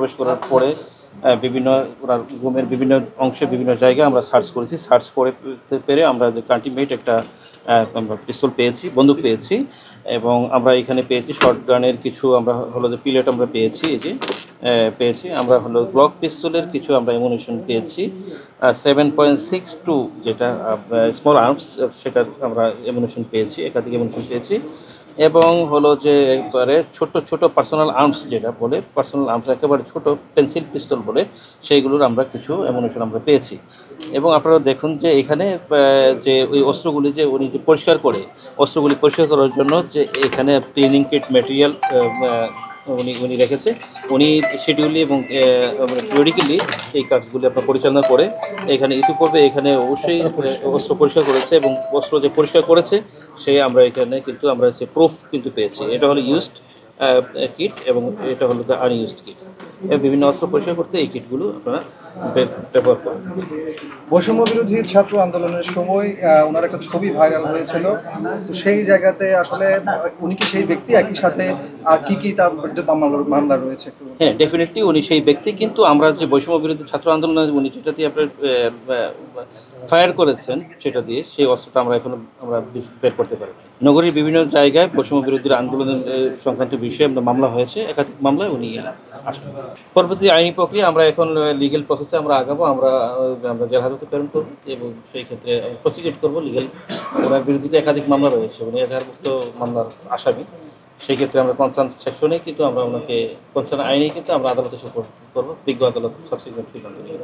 প্রবেশ করার পরে বিভিন্ন রুমের বিভিন্ন অংশে বিভিন্ন জায়গায় আমরা সার্চ করেছি। সার্চ করতে পেরে আমরা যে কাল্টিমেট একটা পিস্তল পেয়েছি, বন্দুক পেয়েছি এবং আমরা এখানে পেয়েছি শটগানের কিছু আমরা হলো যে পিলেট আমরা পেয়েছি, এই যে পেয়েছি। আমরা হলো গ্লক পিস্তলের কিছু আমরা অ্যামুনিশন পেয়েছি। 7.62 যেটা স্মল আর্মস সেটার আমরা অ্যামুনিশন পেয়েছি, একাধিক অ্যামুনিশন পেয়েছি এবং হলো যে একবারে ছোট ছোট পার্সোনাল আর্মস যেটা বলে, পার্সোনাল আর্মস একেবারে ছোট পেন্সিল পিস্তল বলে, সেইগুলোর আমরা কিছু অ্যামুনিশন আমরা পেয়েছি। এবং আপনারা দেখুন যে এখানে যে ওই অস্ত্রগুলি যে উনি যে পরিষ্কার করে, অস্ত্রগুলি পরিষ্কার করার জন্য যে এখানে ক্লিনিং কিট ম্যাটেরিয়াল উনি রেখেছে। উনি শিডিউলি এবং পিরিয়ডিক্যালি এই কাজগুলি আপনার পরিচালনা করে এখানে ইতিপূর্বে এখানে অবশ্যই অস্ত্র পরিষ্কার করেছে এবং অস্ত্র যে পরিষ্কার করেছে সে আমরা এখানে কিন্তু আমরা সে প্রুফ কিন্তু পেয়েছি। এটা হলো ইউজড কিট এবং এটা হলো আনইউজড কিট। বিভিন্ন অস্ত্র পরিষ্কার করতে এই কিটগুলো আপনারা ব্যবহার করেন। বৈষম্য বিরোধী ছাত্র আন্দোলনের সময় ওনার একটা ছবি ভাইরাল হয়েছিল, তো সেই জায়গাতে আসলে উনি কি সেই ব্যক্তি, একই সাথে আর কি তার বিরুদ্ধে মামলা রয়েছে? হ্যাঁ, ডেফিনেটলি উনি সেই ব্যক্তি, কিন্তু আমরা যে বৈষম্য বিরোধী ছাত্র আন্দোলনে উনি যেটা দিয়ে আপনার ফায়ার করেছেন সেটা দিয়ে সেই অস্ত্রটা আমরা এখনো আমরা বের করতে পারি। নগরীর বিভিন্ন জায়গায় বৈষম্য বিরোধী আন্দোলনের সংক্রান্ত বিষয়ে আমরা মামলা হয়েছে, একাধিক মামলায় উনি আসবেন। পরবর্তী আইনি প্রক্রিয়া আমরা এখন লিগেল প্রসেসে আমরা আগাবো। আমরা জেল হাজতে প্রেরণ করবো এবং সেই ক্ষেত্রে প্রসিকিউট করবো লিগেল। ওনার বিরুদ্ধে একাধিক মামলা রয়েছে, উনি এজাহারভুক্ত মামলার আসামি। সেই ক্ষেত্রে আমরা কনসার্ন সেকশনে কিন্তু আমরা ওনাকে কনসার্ন আইনে কিন্তু আমরা আদালতে সুপোর্ট করবো, বিজ্ঞ আদালত সাবসিকুয়েন্ট সিদ্ধান্ত নিয়ে।